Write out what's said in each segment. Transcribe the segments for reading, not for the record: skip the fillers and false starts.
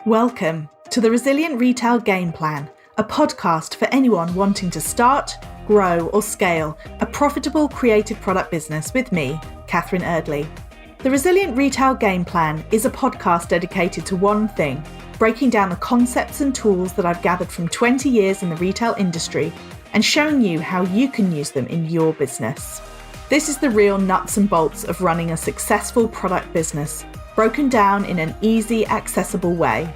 Welcome to the Resilient Retail Game Plan, a podcast for anyone wanting to start, grow or scale a profitable creative product business with me, Catherine Erdley. The Resilient Retail Game Plan is a podcast dedicated to one thing, breaking down the concepts and tools that I've gathered from 20 years in the retail industry and showing you how you can use them in your business. This is the real nuts and bolts of running a successful product business, broken down in an easy, accessible way.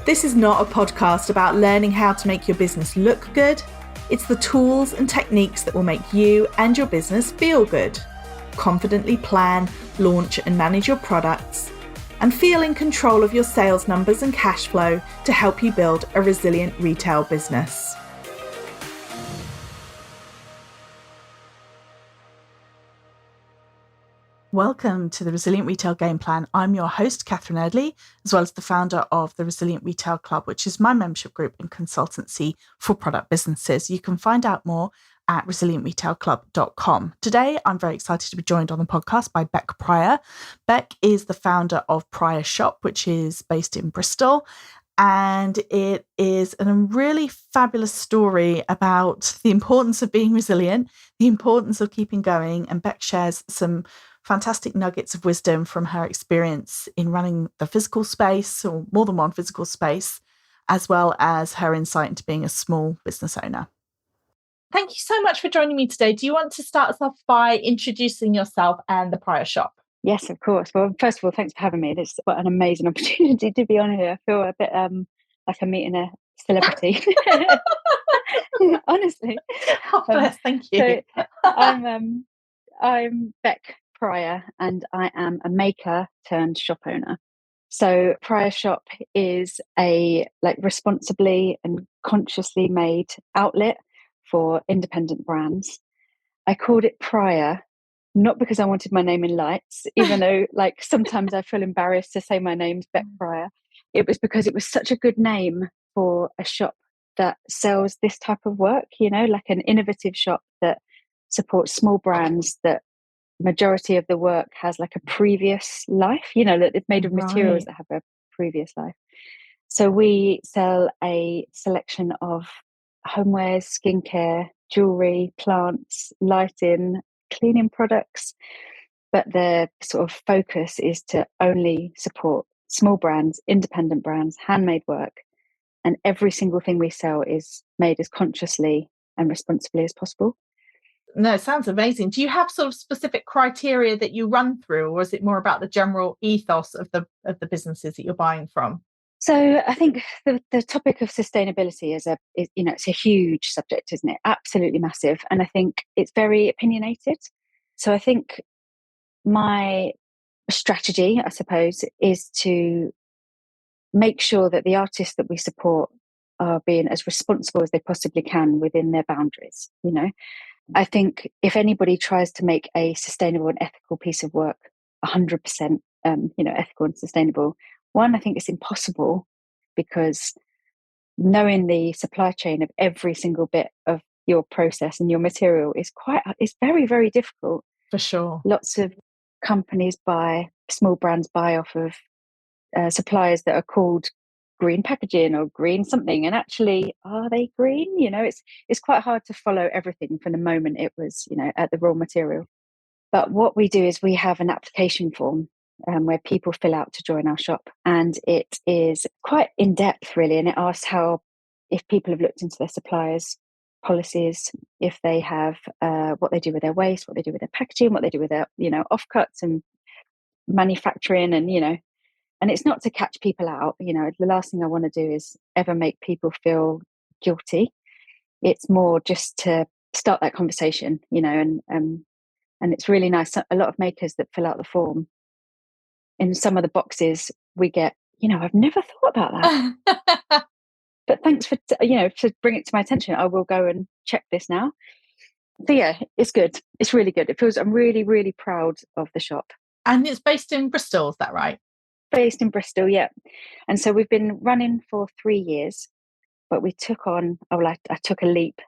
This is not a podcast about learning how to make your business look good. It's the tools and techniques that will make you and your business feel good. Confidently plan, launch and manage your products, and feel in control of your sales numbers and cash flow to help you build a resilient retail business. Welcome to the Resilient Retail Game Plan. I'm your host, Catherine Erdley, as well as the founder of the Resilient Retail Club, which is my membership group and consultancy for product businesses. You can find out more at resilientretailclub.com. Today, I'm very excited to be joined on the podcast by Beck Prior. Beck is the founder of Prior Shop, which is based in Bristol. And it is a really fabulous story about the importance of being resilient, the importance of keeping going. And Beck shares some fantastic nuggets of wisdom from her experience in running the physical space, or more than one physical space, as well as her insight into being a small business owner. Thank you so much for joining me today. Do you want to start us off by introducing yourself and the Prior Shop? Yes, of course. Well, first of all, thanks for having me. It's what an amazing opportunity to be on here. I feel a bit like I'm meeting a celebrity. Honestly. Thank you. So I'm Beck Prior, and I am a maker turned shop owner. So Prior Shop is a responsibly and consciously made outlet for independent brands. I called it Prior, not because I wanted my name in lights, even though sometimes I feel embarrassed to say my name's Beck Prior. It was because it was such a good name for a shop that sells this type of work, like an innovative shop that supports small brands that majority of the work has like a previous life, that it's made of materials that have a previous life. So we sell a selection of homewares, skincare, jewelry, plants, lighting, cleaning products, but the sort of focus is to only support small brands, independent brands, handmade work, and every single thing we sell is made as consciously and responsibly as possible. No, it sounds amazing. Do you have sort of specific criteria that you run through, or is it more about the general ethos of the businesses that you're buying from? So I think the topic of sustainability is it's a huge subject, isn't it? Absolutely massive. And I think it's very opinionated. So I think my strategy, I suppose, is to make sure that the artists that we support are being as responsible as they possibly can within their boundaries. I think if anybody tries to make a sustainable and ethical piece of work 100%, ethical and sustainable, one, I think it's impossible, because knowing the supply chain of every single bit of your process and your material is very, very difficult. For sure. Lots of companies small brands buy off of suppliers that are called green packaging or green something, and actually, are they green? It's quite hard to follow everything from the moment it was at the raw material. But what we do is we have an application form where people fill out to join our shop, and it is quite in depth really, and it asks if people have looked into their suppliers' policies, if they have what they do with their waste, what they do with their packaging, what they do with their offcuts and manufacturing, and it's not to catch people out. The last thing I want to do is ever make people feel guilty. It's more just to start that conversation, and it's really nice. A lot of makers that fill out the form, in some of the boxes we get, I've never thought about that. But thanks for bring it to my attention. I will go and check this now. So yeah, it's good. It's really good. I'm really, really proud of the shop. And it's based in Bristol, is that right? Based in Bristol, yeah. And so we've been running for 3 years, but we took on, I took a leap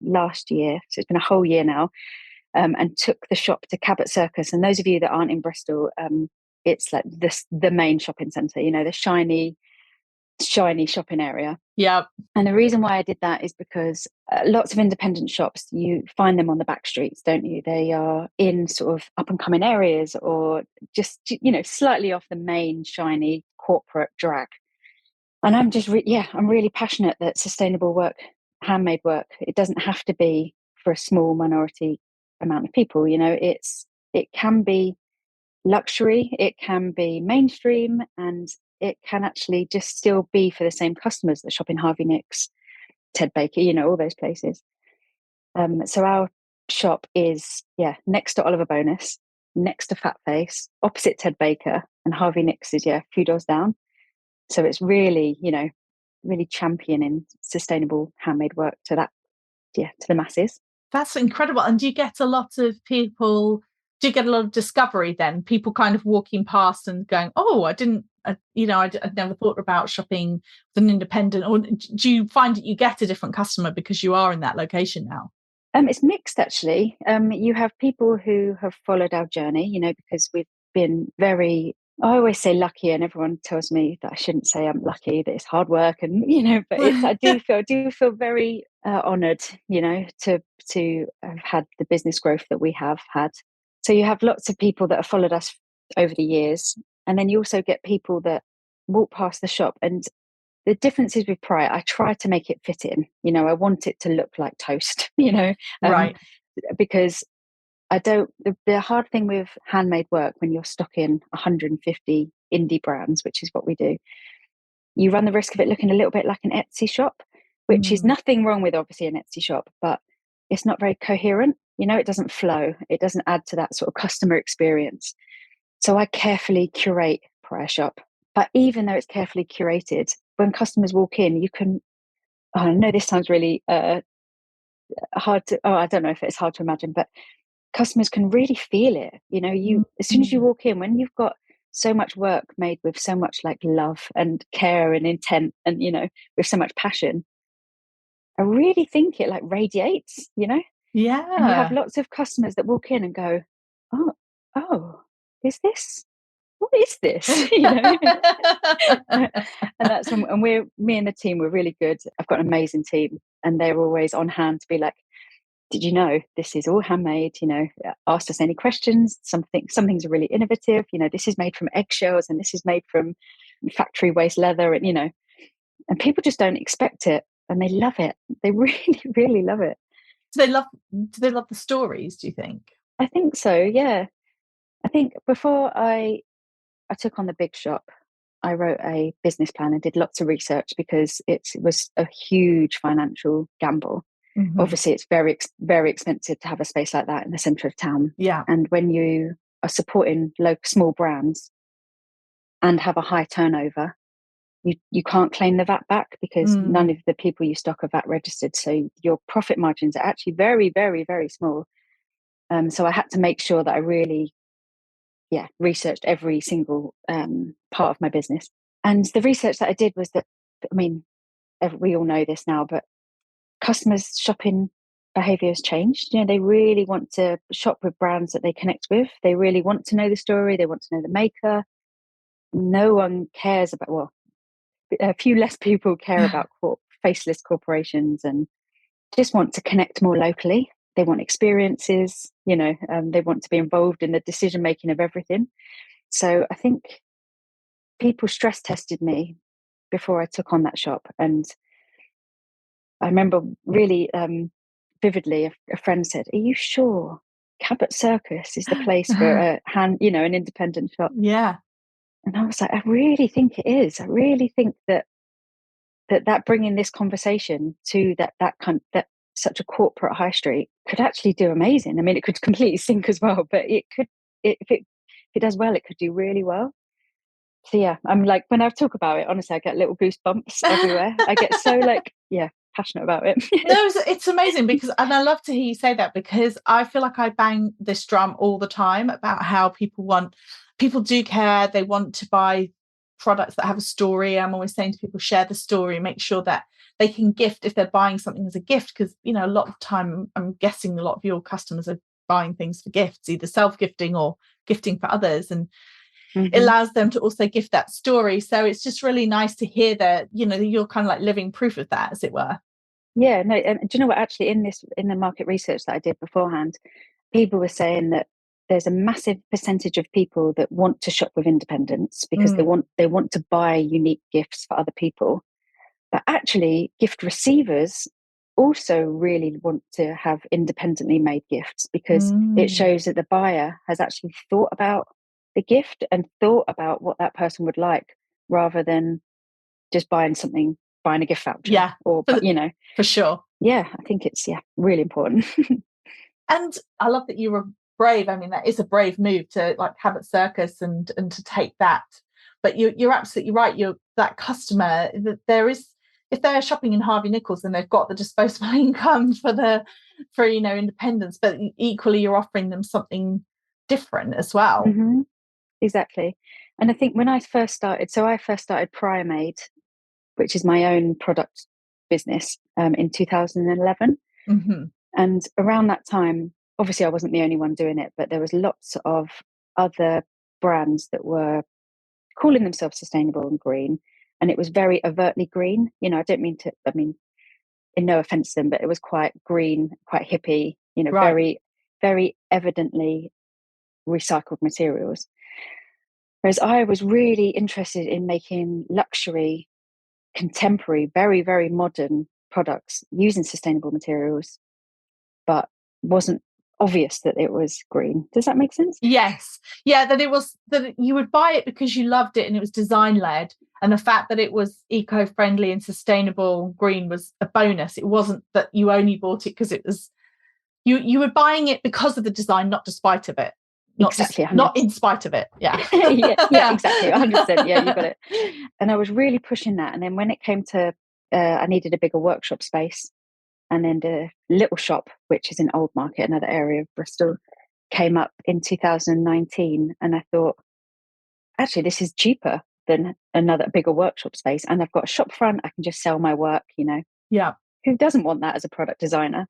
last year, so it's been a whole year now, and took the shop to Cabot Circus. And those of you that aren't in Bristol, it's like the main shopping centre, the shiny shiny shopping area. Yeah. And the reason why I did that is because lots of independent shops, you find them on the back streets, don't you? They are in sort of up and coming areas, or just, slightly off the main shiny corporate drag. And I'm just, I'm really passionate that sustainable work, handmade work, it doesn't have to be for a small minority amount of people. It can be luxury, it can be mainstream, and it can actually just still be for the same customers that shop in Harvey Nicks, Ted Baker, all those places. So our shop is, next to Oliver Bonus, next to Fat Face, opposite Ted Baker, and Harvey Nicks is, a few doors down. So it's really, really championing sustainable handmade work to that, to the masses. That's incredible. And do you get a lot of people, do you get a lot of discovery then? People kind of walking past and going, oh, I'd never thought about shopping with an independent. Or do you find that you get a different customer because you are in that location now? It's mixed, actually. You have people who have followed our journey, because we've been very, I always say lucky, and everyone tells me that I shouldn't say I'm lucky, that it's hard work, and but I do feel very honoured, to have had the business growth that we have had. So you have lots of people that have followed us over the years, and then you also get people that walk past the shop. And the difference is with Prior, I try to make it fit in. I want it to look like toast, Right. Because I don't, the hard thing with handmade work, when you're stocking 150 indie brands, which is what we do, you run the risk of it looking a little bit like an Etsy shop, which is nothing wrong with obviously an Etsy shop, but it's not very coherent. It doesn't flow. It doesn't add to that sort of customer experience. So I carefully curate Prior Shop. But even though it's carefully curated, when customers walk in, you can, I know this sounds really hard to, I don't know if it's hard to imagine, but customers can really feel it. As soon as you walk in, when you've got so much work made with so much like love and care and intent, and, with so much passion, I really think it like radiates, Yeah. and you have lots of customers that walk in and go, oh, is this, what is this? And that's when, and me and the team, we're really good. I've got an amazing team, and they're always on hand to be like, did you know this is all handmade? Ask us any questions. Some things are really innovative. This is made from eggshells, and this is made from factory waste leather, and and people just don't expect it, and they love it. They really, really love it. Do they love the stories, do you think? I think so, yeah. I think before I took on the big shop, I wrote a business plan and did lots of research, because it was a huge financial gamble. Mm-hmm. Obviously, it's very, very expensive to have a space like that in the centre of town. Yeah. And when you are supporting local small brands and have a high turnover, you can't claim the VAT back, because none of the people you stock are VAT registered. So your profit margins are actually very, very, very small. So I had to make sure that I really, researched every single part of my business. And the research that I did was that, we all know this now, but customers' shopping behavior has changed. They really want to shop with brands that they connect with. They really want to know the story. They want to know the maker. No one cares about, well, a few less people care about faceless corporations, and just want to connect more locally. They want experiences, they want to be involved in the decision making of everything. So I think people stress tested me before I took on that shop. And I remember really vividly, a friend said, "Are you sure Cabot Circus is the place for an independent shop?" Yeah. And I was like, I really think it is. I really think that bringing this conversation to that such a corporate high street could actually do amazing. It could completely sink as well, but it could, if it does well, it could do really well. So yeah, I'm like, when I talk about it, honestly, I get little goosebumps everywhere. I get so passionate about it. No, it's amazing, because, and I love to hear you say that, because I feel like I bang this drum all the time about how people do care. They want to buy products that have a story. I'm always saying to people, share the story, make sure that they can gift if they're buying something as a gift, because, a lot of time, I'm guessing a lot of your customers are buying things for gifts, either self-gifting or gifting for others. And it allows them to also gift that story. So it's just really nice to hear that, you know, you're kind of like living proof of that, as it were. Yeah, no, and do you know what, actually in the market research that I did beforehand, people were saying that there's a massive percentage of people that want to shop with independents because they want to buy unique gifts for other people. But actually, gift receivers also really want to have independently made gifts because it shows that the buyer has actually thought about the gift and thought about what that person would like, rather than just buying a gift voucher. Yeah, or for sure. Yeah, I think it's really important. And I love that you were brave. I mean, that is a brave move to like Habit Circus and to take that. But you're absolutely right. You're that customer that there is, if they're shopping in Harvey Nichols, then they've got the disposable income for independence, but equally you're offering them something different as well. Exactly. And I think when I first started Prior, which is my own product business, in 2011. And around that time, obviously I wasn't the only one doing it, but there was lots of other brands that were calling themselves sustainable and green, and it was very overtly green. I mean, in no offense to them, but it was quite green, quite hippie, Right. very, very evidently recycled materials. Whereas I was really interested in making luxury, contemporary, very, very modern products using sustainable materials, but wasn't obvious that it was green. Does that make sense? Yes. Yeah, that you would buy it because you loved it and it was design led, and the fact that it was eco-friendly and sustainable green was a bonus. It wasn't that you only bought it because it was you were buying it because of the design, not despite of it. Exactly. Not in spite of it. Yeah. yeah, exactly. 100%. Yeah, you got it. And I was really pushing that. And then when it came to, I needed a bigger workshop space. And then the little shop, which is in Old Market, another area of Bristol, came up in 2019. And I thought, actually, this is cheaper than another bigger workshop space. And I've got a shop front. I can just sell my work, Yeah. Who doesn't want that as a product designer?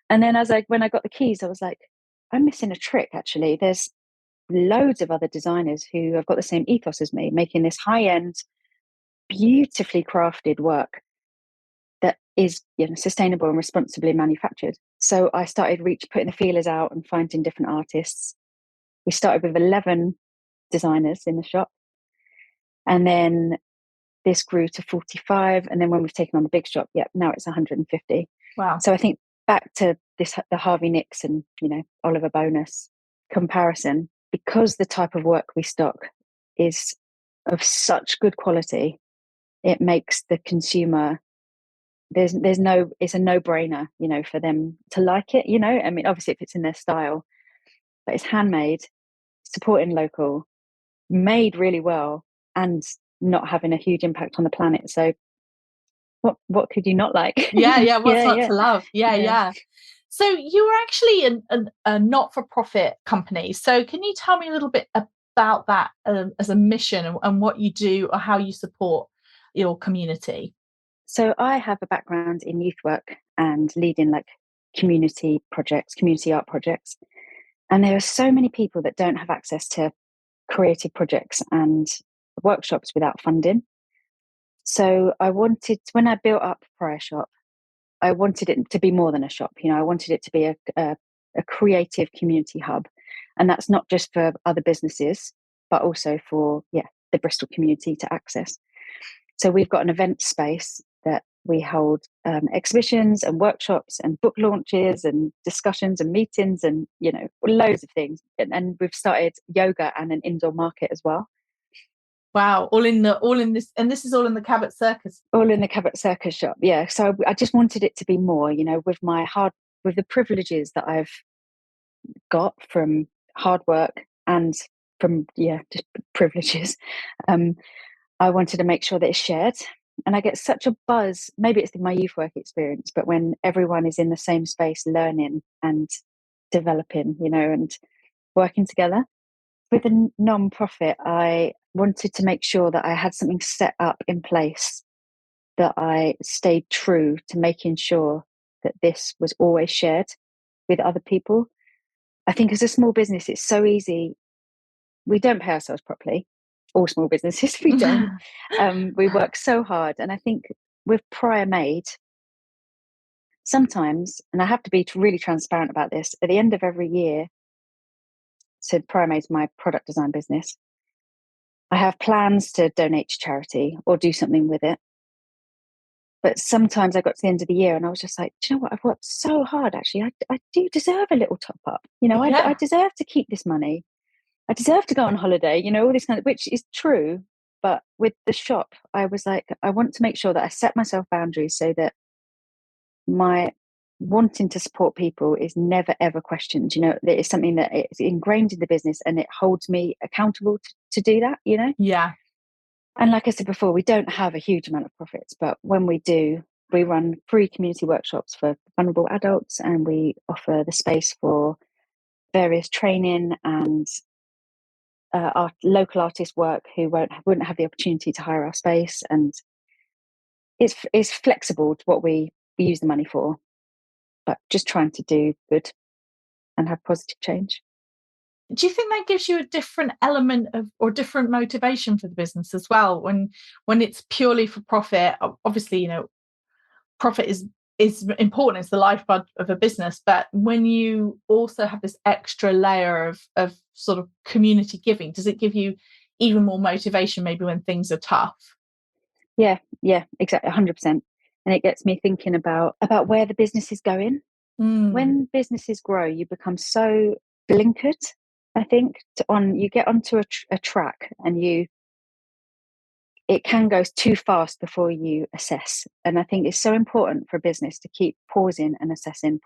And then when I got the keys, I was like, I'm missing a trick, actually. There's loads of other designers who have got the same ethos as me, making this high-end, beautifully crafted work that is sustainable and responsibly manufactured. So I started putting the feelers out and finding different artists. We started with 11 designers in the shop, and then this grew to 45, and then when we've taken on the big shop, now it's 150. Wow. So I think back to the Harvey Nicks and Oliver Bonus comparison, because the type of work we stock is of such good quality, it makes the consumer, it's a no-brainer, for them to like it. I mean, obviously if it's in their style, but it's handmade, supporting local, made really well, and not having a huge impact on the planet. So what could you not like? Yeah. What's not to love? Yeah. So you were actually a not-for-profit company. So can you tell me a little bit about that as a mission and what you do or how you support your community? So I have a background in youth work and leading like community art projects. And there are so many people that don't have access to creative projects and workshops without funding. So when I built up Prior Shop, I wanted it to be more than a shop. I wanted it to be a creative community hub. And that's not just for other businesses, but also for, the Bristol community to access. So we've got an event space that we hold exhibitions and workshops and book launches and discussions and meetings and, loads of things. And we've started yoga and an indoor market as well. Wow, all in this, and this is all in the Cabot Circus. All in the Cabot Circus shop, yeah. So I just wanted it to be more, with with the privileges that I've got from hard work and from just privileges. I wanted to make sure that it's shared, and I get such a buzz. Maybe it's my youth work experience, but when everyone is in the same space, learning and developing, and working together. With a non-profit, I wanted to make sure that I had something set up in place, that I stayed true to making sure that this was always shared with other people. I think as a small business, it's so easy we don't pay ourselves properly. All small businesses, we don't. We work so hard. And I think with Prior Made, sometimes, and I have to be really transparent about this, at the end of every year, so Prior Made's my product design business, I have plans to donate to charity or do something with it. But sometimes I got to the end of the year and I was just like, do you know what? I've worked so hard, actually. I do deserve a little top up. I deserve to keep this money. I deserve to go on holiday, all this kind of, which is true. But with the shop, I was like, I want to make sure that I set myself boundaries so that my wanting to support people is never, ever questioned. That is something that is ingrained in the business and it holds me accountable to do that, Yeah. And like I said before, we don't have a huge amount of profits, but when we do, we run free community workshops for vulnerable adults, and we offer the space for various training and our local artists work who wouldn't have the opportunity to hire our space. And it's flexible to what we use the money for, but just trying to do good and have positive change. Do you think that gives you a different element of or different motivation for the business as well when it's purely for profit? Obviously, profit is important, it's the lifeblood of a business, but when you also have this extra layer of sort of community giving, does it give you even more motivation maybe when things are tough? Yeah, exactly, 100%. And it gets me thinking about where the business is going. When businesses grow, you become so blinkered, I think, you get onto a track, and it can go too fast before you assess. And I think it's so important for a business to keep pausing and assessing,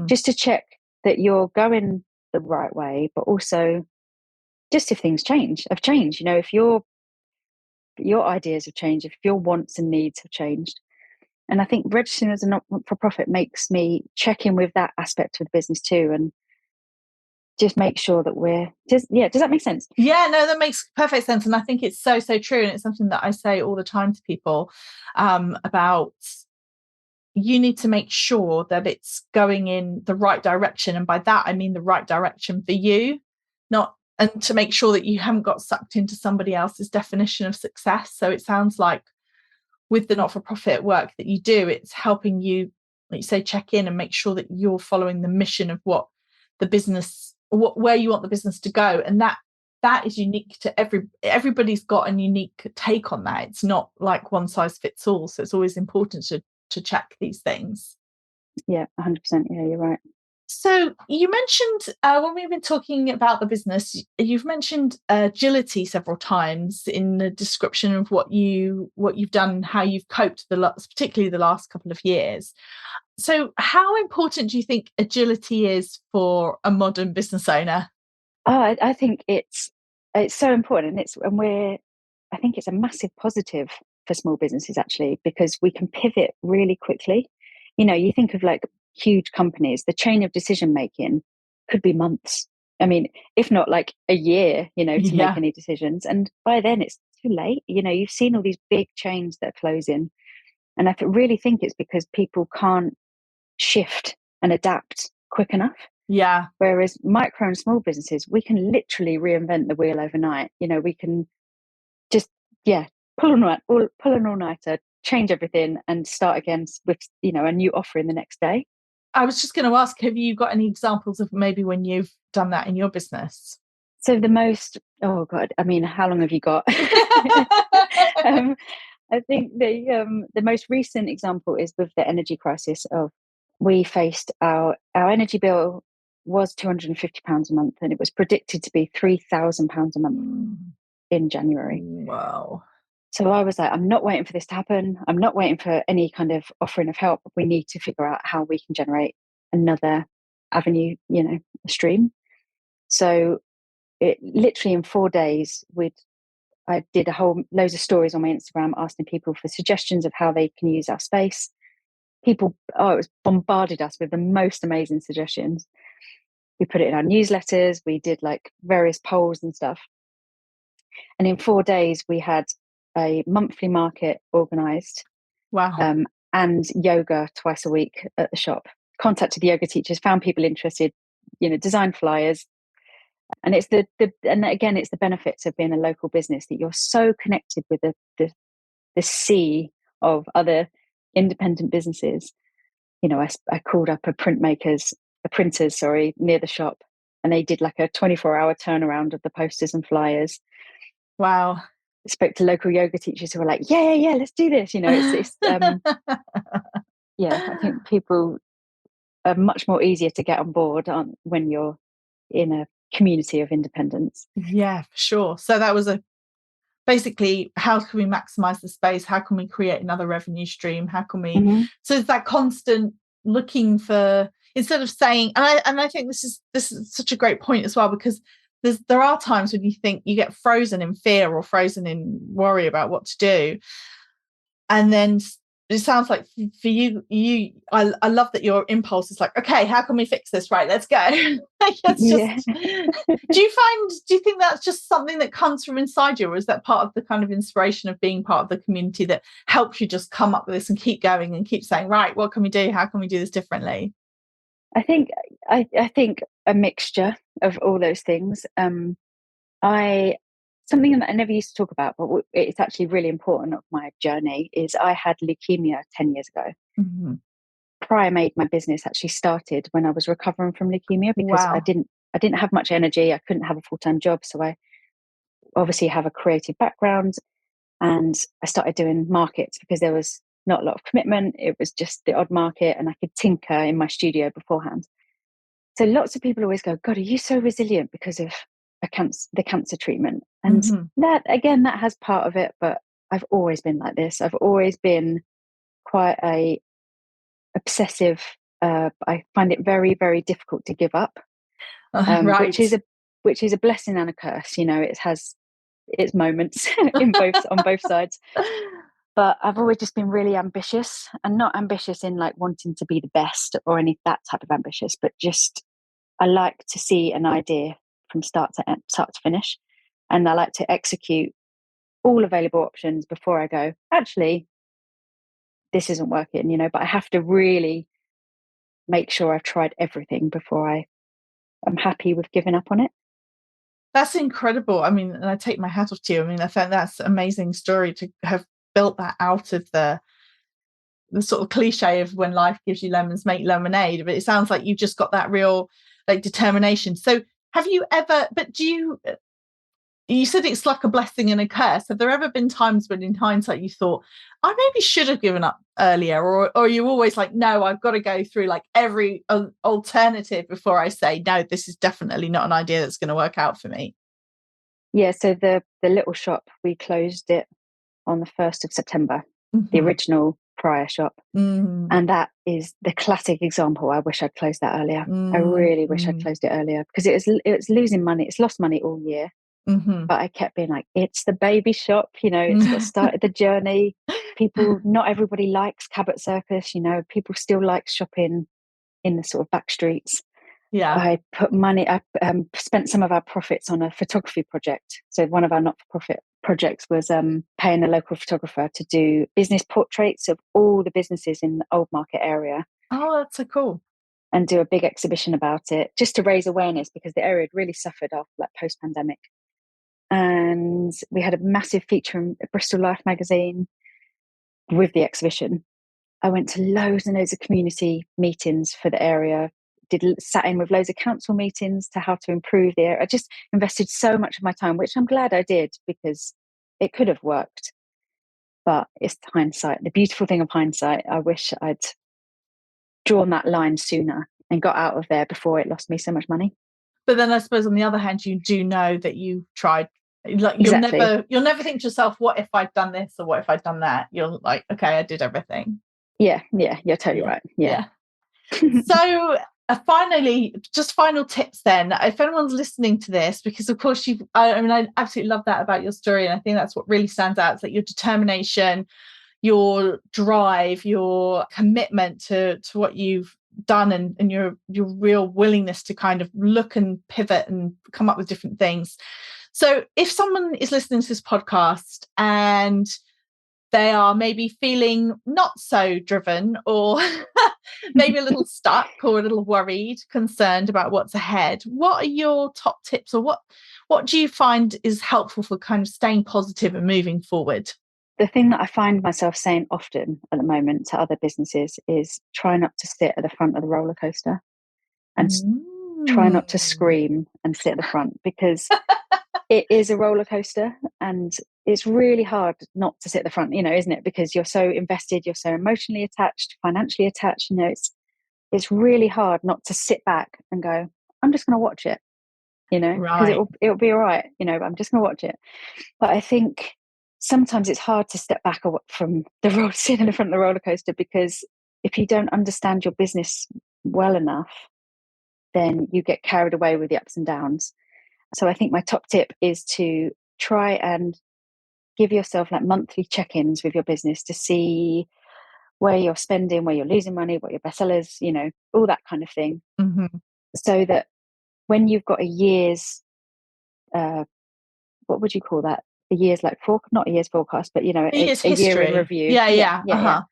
just to check that you're going the right way, but also just if things have changed, if your ideas have changed, if your wants and needs have changed. And I think registering as a not-for-profit makes me check in with that aspect of the business too, and just make sure that does that make sense? Yeah, no, that makes perfect sense. And I think it's so, so true. And it's something that I say all the time to people about you need to make sure that it's going in the right direction. And by that, I mean the right direction for you, and to make sure that you haven't got sucked into somebody else's definition of success. So it sounds like with the not-for-profit work that you do, it's helping you, like you say, check in and make sure that you're following the mission of what the business, where you want the business to go. And that is unique to everybody's got a unique take on that. It's not like one size fits all. So it's always important to check these things. Yeah, 100%. Yeah, you're right. So you mentioned when we've been talking about the business, you've mentioned agility several times in the description of what you've done, how you've coped particularly the last couple of years. So how important do you think agility is for a modern business owner? Oh, I think it's so important. I think it's a massive positive for small businesses, actually, because we can pivot really quickly. You think of like huge companies, the chain of decision making could be months. I mean, if not like a year, to make any decisions. And by then it's too late. You've seen all these big chains that are closing. And I really think it's because people can't shift and adapt quick enough. Yeah. Whereas micro and small businesses, we can literally reinvent the wheel overnight. We can just, pull an all-nighter, change everything and start again with, a new offering the next day. I was just going to ask, have you got any examples of maybe when you've done that in your business? So oh God, I mean, how long have you got? I think the most recent example is with the energy crisis. We faced our energy bill was £250 a month, and it was predicted to be £3,000 a month in January. Wow. So I was like, I'm not waiting for this to happen. I'm not waiting for any kind of offering of help. We need to figure out how we can generate another avenue, a stream. So it literally in 4 days, I did loads of stories on my Instagram asking people for suggestions of how they can use our space. It was bombarded us with the most amazing suggestions. We put it in our newsletters. We did like various polls and stuff. And in 4 days, we had a monthly market organised. Wow. And yoga twice a week at the shop. Contacted the yoga teachers, found people interested, designed flyers, And it's and again, it's the benefits of being a local business, that you're so connected with the sea of other independent businesses. You know, I called up a printers, sorry, near the shop, and they did like a 24-hour turnaround of the posters and flyers. Wow. Spoke to local yoga teachers who were like, yeah, let's do this. You know, it's yeah, I think people are much more easier to get on board when you're in a community of independents. Yeah, for sure. So that was basically, how can we maximize the space? How can we create another revenue stream? How can we? Mm-hmm. So it's that constant looking for, instead of saying, and I think this is such a great point as well, because there are times when you think you get frozen in fear or frozen in worry about what to do, and then it sounds like for you, I love that your impulse is like, okay, how can we fix this? Right, let's go. It's just, do you think that's just something that comes from inside you, or is that part of the kind of inspiration of being part of the community that helps you just come up with this and keep going and keep saying, right, what can we do? How can we do this differently? I think a mixture of all those things. Something that I never used to talk about, but it's actually really important of my journey, is I had leukemia 10 years ago. Mm-hmm. Prior Made, my business, actually started when I was recovering from leukemia, because Wow. I didn't have much energy. I couldn't have a full-time job. So I obviously have a creative background, and I started doing markets because there was not a lot of commitment. It was just the odd market, and I could tinker in my studio beforehand. So lots of people always go, God, are you so resilient because of the cancer treatment? And Mm-hmm. that has part of it, but I've always been like this. I've always been quite a obsessive. I find it very, very difficult to give up, Right. which is a blessing and a curse. You know, it has its moments on both sides. But I've always just been really ambitious, and not ambitious in like wanting to be the best or any that type of ambitious, but just I like to see an idea from start to finish, and I like to execute all available options before I go, actually, this isn't working, you know. But I have to really make sure I've tried everything before I'm happy with giving up on it. That's incredible. I mean, and I take my hat off to you. I mean, I think that's an amazing story to have built that out of the sort of cliche of when life gives you lemons, make lemonade. But it sounds like you've just got that real like determination. So have you ever, but you said it's like a blessing and a curse. Have there ever been times when in hindsight you thought, I maybe should have given up earlier? Or are you always like, no, I've got to go through like every alternative before I say, no, this is definitely not an idea that's going to work out for me? Yeah, so the little shop, we closed it on the 1st of September, the original Prior shop. And that is the classic example. I wish I'd closed that earlier. I really wish I'd closed it earlier, because it was losing money. It's lost money all year. But I kept being like, it's the baby shop, you know, it's what started the journey. People, not everybody likes Cabot Circus, you know, people still like shopping in the sort of back streets. Yeah. I spent some of our profits on a photography project. So one of our not-for-profit projects was paying a local photographer to do business portraits of all the businesses in the Old Market area. Oh, that's so cool. And do a big exhibition about it, just to raise awareness, because the area had really suffered after like post-pandemic. And we had a massive feature in Bristol Life magazine with the exhibition. I went to loads and loads of community meetings for the area, sat in with loads of council meetings to how to improve the area. I just invested so much of my time, which I'm glad I did, because it could have worked. But it's hindsight. The beautiful thing of hindsight, I wish I'd drawn that line sooner and got out of there before it lost me so much money. But then I suppose on the other hand, you do know that you tried. Like Exactly. you'll never think to yourself, what if I'd done this or what if I'd done that? You're like, okay, I did everything. Yeah, you're totally right. Yeah. So finally, just final tips then. If anyone's listening to this, because of course I mean, I absolutely love that about your story. And I think that's what really stands out. It's like your determination, your drive, your commitment to what you've done, and your real willingness to kind of look and pivot and come up with different things. So if someone is listening to this podcast and they are maybe feeling not so driven, or maybe a little stuck, or a little worried, concerned about what's ahead. What are your top tips, or what do you find is helpful for kind of staying positive and moving forward? The thing that I find myself saying often at the moment to other businesses is try not to sit at the front of the roller coaster, and try not to scream and sit at the front, because it is a roller coaster, and it's really hard not to sit at the front, isn't it? Because you're so invested, you're so emotionally attached, financially attached, it's really hard not to sit back and go, I'm just going to watch it, because Right. it'll be all right, but I'm just going to watch it. But I think sometimes it's hard to step back from the road, sitting in the front of the roller coaster, because if you don't understand your business well enough, then you get carried away with the ups and downs. So I think my top tip is to try and give yourself like monthly check-ins with your business to see where you're spending, where you're losing money, what your bestsellers, all that kind of thing. Mm-hmm. So that when you've got a year's, what would you call that? A year's not a year's forecast, but It's a year in history. review. Yeah. Uh-huh.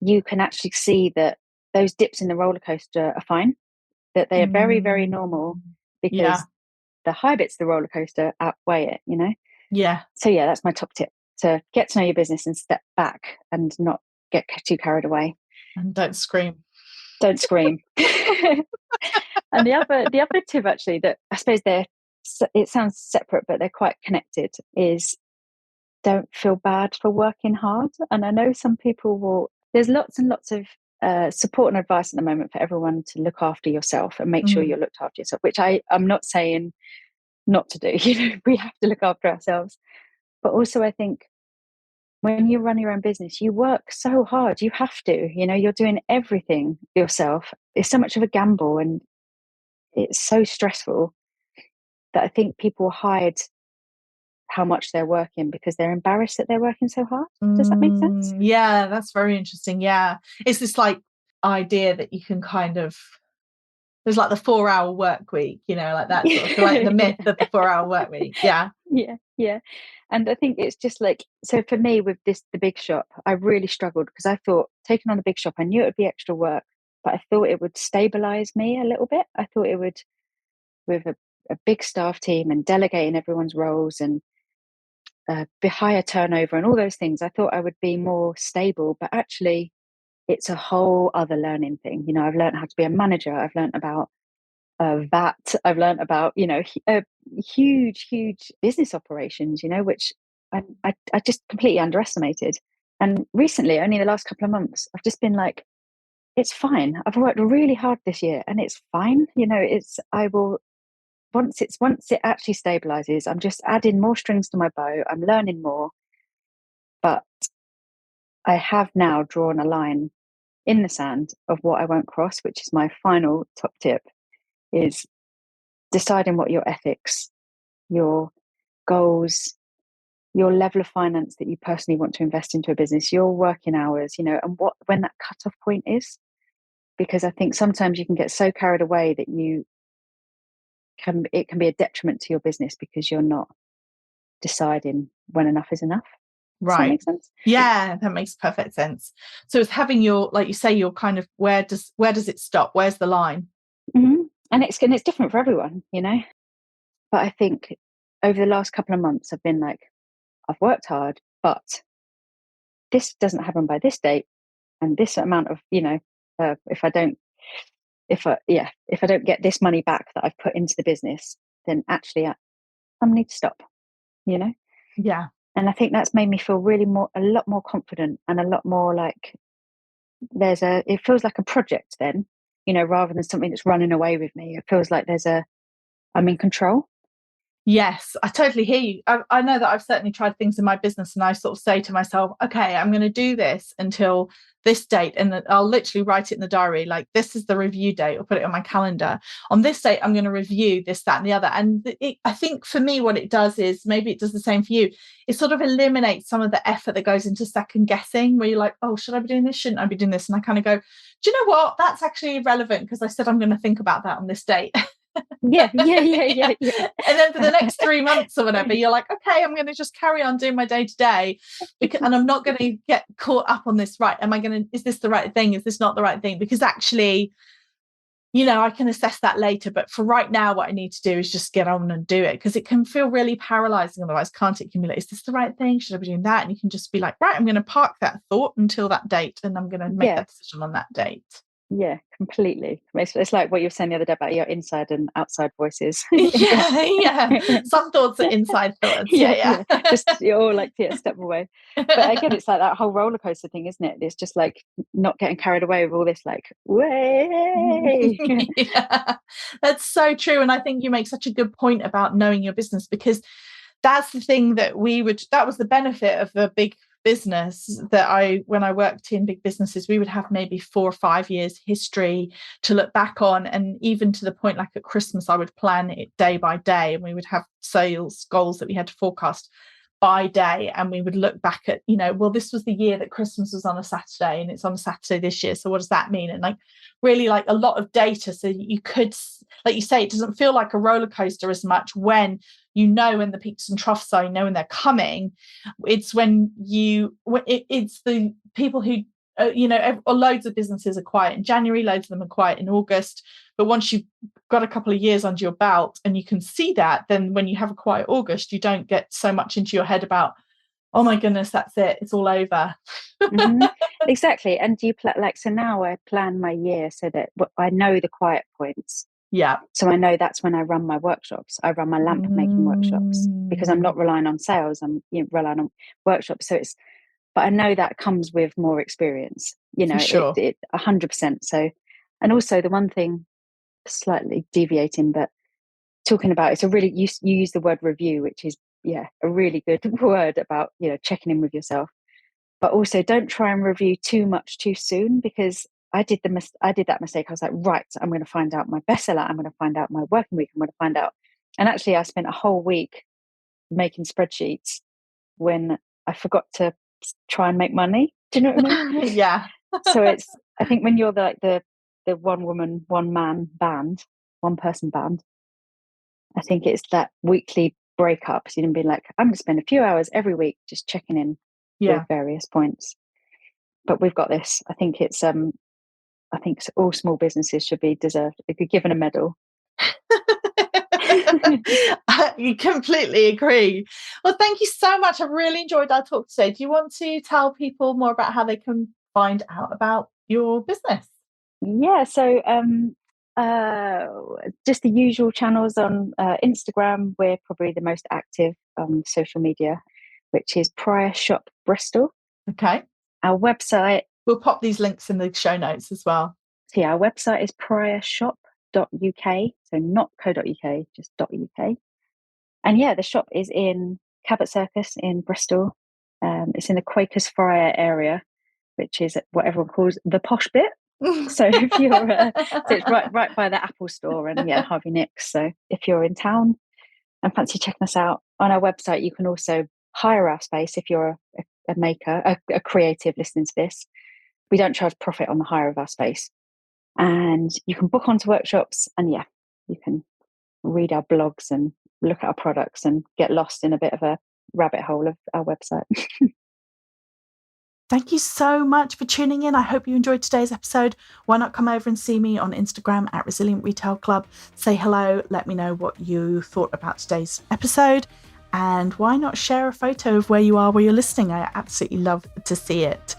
You can actually see that those dips in the roller coaster are fine, that they are very, very normal, Yeah. because the high bits of the roller coaster outweigh it. Yeah. So yeah, that's my top tip: to get to know your business and step back and not get too carried away. And don't scream. Don't scream. And the other tip, actually, that I suppose it sounds separate, but they're quite connected, is don't feel bad for working hard. And I know some people there's lots and lots of support and advice at the moment for everyone to look after yourself and make sure you're looked after yourself, which I'm not saying not to do. We have to look after ourselves. But also, I think when you run your own business, you work so hard. You have to, you're doing everything yourself. It's so much of a gamble, and it's so stressful that I think people hide how much they're working because they're embarrassed that they're working so hard. Does that make sense? Yeah, that's very interesting. Yeah. It's this like idea that you can kind of, there's like the 4-hour work week, like that sort of like the myth of the 4-hour work week. Yeah. Yeah. And I think it's just like, so for me with the big shop, I really struggled because I thought taking on the big shop, I knew it would be extra work, but I thought it would stabilize me a little bit. I thought it would, with a big staff team and delegating everyone's roles and be higher turnover and all those things, I thought I would be more stable. But actually, it's a whole other learning thing. I've learned how to be a manager. I've learned about VAT. I've learned about huge business operations. Which I just completely underestimated. And recently, only the last couple of months, I've just been like, it's fine. I've worked really hard this year, and it's fine. I will. Once it actually stabilizes, I'm just adding more strings to my bow. I'm learning more, but I have now drawn a line in the sand of what I won't cross, which is my final top tip, is deciding what your ethics, your goals, your level of finance that you personally want to invest into a business, your working hours, and when that cutoff point is. Because I think sometimes you can get so carried away that it can be a detriment to your business because you're not deciding when enough is enough. Does that Right. make sense? Yeah, that makes perfect sense. So it's having your, like you say, your kind of, where does it stop? Where's the line? Mm-hmm. And it's different for everyone, But I think over the last couple of months, I've been like, I've worked hard, but this doesn't happen by this date, and this amount of, if I don't get this money back that I've put into the business, then actually I need to stop, Yeah. And I think that's made me feel a lot more confident, and a lot more like it feels like a project then, rather than something that's running away with me. It feels like I'm in control. Yes, I totally hear you. I know that I've certainly tried things in my business, and I sort of say to myself, okay, I'm going to do this until this date. And I'll literally write it in the diary, like, this is the review date, or put it on my calendar. On this date, I'm going to review this, that, and the other. And I think for me, what it does is, maybe it does the same for you, it sort of eliminates some of the effort that goes into second guessing, where you're like, oh, should I be doing this? Shouldn't I be doing this? And I kind of go, do you know what? That's actually irrelevant, because I said I'm going to think about that on this date. Yeah. And then for the next 3 months or whatever, you're like, okay, I'm going to just carry on doing my day to day, and I'm not going to get caught up on this. Right? Is this the right thing? Is this not the right thing? Because actually, I can assess that later. But for right now, what I need to do is just get on and do it, because it can feel really paralyzing otherwise, can't it? Like, is this the right thing? Should I be doing that? And you can just be like, right, I'm going to park that thought until that date, and I'm going to make that decision on that date. Yeah, completely. It's like what you were saying the other day about your inside and outside voices. Yeah. Some thoughts are inside thoughts. Yeah. Just you're like, step away. But again, it's like that whole roller coaster thing, isn't it? It's just like not getting carried away with all this, like, way. Yeah, that's so true. And I think you make such a good point about knowing your business, because that's the thing that that was the benefit of the big business, that when I worked in big businesses, we would have maybe 4 or 5 years history to look back on. And even to the point, like at Christmas, I would plan it day by day, and we would have sales goals that we had to forecast by day. And we would look back at, well, this was the year that Christmas was on a Saturday, and it's on a Saturday this year. So what does that mean? And like really like a lot of data. So you could, like you say, it doesn't feel like a roller coaster as much when when the peaks and troughs are, when they're coming. It's when it's the people who, loads of businesses are quiet in January, loads of them are quiet in August. But once you've got a couple of years under your belt and you can see that, then when you have a quiet August, you don't get so much into your head about, oh my goodness, that's it, it's all over. Mm-hmm. Exactly. And do you so now I plan my year so that I know the quiet points. Yeah. So I know that's when I run my workshops. I run my lamp making workshops, because I'm not relying on sales. I'm relying on workshops. But I know that comes with more experience, sure. it 100%. So, and also the one thing, slightly deviating, but talking about, it's a really, you use the word review, which is, a really good word about, checking in with yourself. But also don't try and review too much too soon, because I did that mistake. I was like, right, I'm going to find out my bestseller. I'm going to find out my working week. I'm going to find out. And actually I spent a whole week making spreadsheets when I forgot to try and make money. Do you know what I mean? Yeah. So I think when you're the one woman, one man band, one person band, I think it's that weekly breakup. So you can be like, I'm going to spend a few hours every week just checking in with various points. But we've got this. I think all small businesses should be given a medal. You completely agree. Well, thank you so much. I've really enjoyed our talk today. Do you want to tell people more about how they can find out about your business? Yeah, so just the usual channels on Instagram. We're probably the most active on social media, which is Prior Shop Bristol. Okay. Our website. We'll pop these links in the show notes as well. So yeah, our website is priorshop.uk. So not co.uk, just .uk. And yeah, the shop is in Cabot Circus in Bristol. It's in the Quakers Friar area, which is what everyone calls the posh bit. So if you're, so it's right by the Apple Store and Harvey Nicks. So if you're in town and fancy checking us out, on our website you can also hire our space if you're a maker, a creative listening to this. We don't charge profit on the hire of our space, and you can book onto workshops, and you can read our blogs and look at our products and get lost in a bit of a rabbit hole of our website. Thank you so much for tuning in. I hope you enjoyed today's episode. Why not come over and see me on Instagram at Resilient Retail Club? Say hello, let me know what you thought about today's episode. And why not share a photo of where you are, where you're listening? I absolutely love to see it.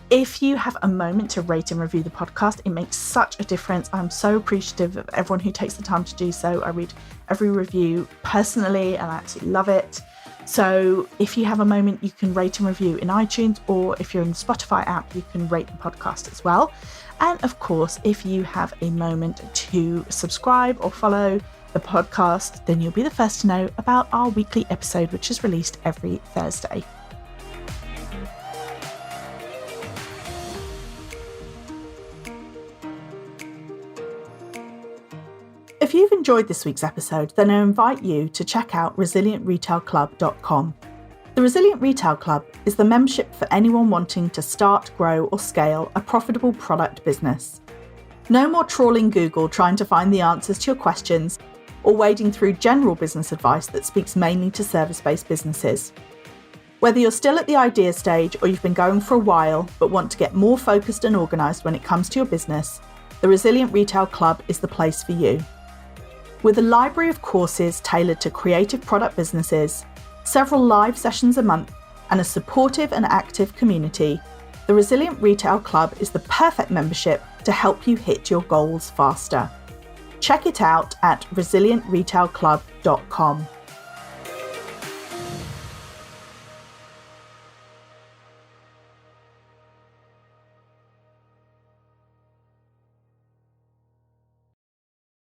If you have a moment to rate and review the podcast, it makes such a difference. I'm so appreciative of everyone who takes the time to do so. I read every review personally and I absolutely love it. So if you have a moment, you can rate and review in iTunes, or if you're in the Spotify app, you can rate the podcast as well. And of course, if you have a moment to subscribe or follow the podcast, then you'll be the first to know about our weekly episode, which is released every Thursday. If you've enjoyed this week's episode, then I invite you to check out resilientretailclub.com. The Resilient Retail Club is the membership for anyone wanting to start, grow, or scale a profitable product business. No more trawling Google trying to find the answers to your questions or wading through general business advice that speaks mainly to service-based businesses. Whether you're still at the idea stage or you've been going for a while but want to get more focused and organised when it comes to your business, the Resilient Retail Club is the place for you. With a library of courses tailored to creative product businesses, several live sessions a month, and a supportive and active community, the Resilient Retail Club is the perfect membership to help you hit your goals faster. Check it out at resilientretailclub.com.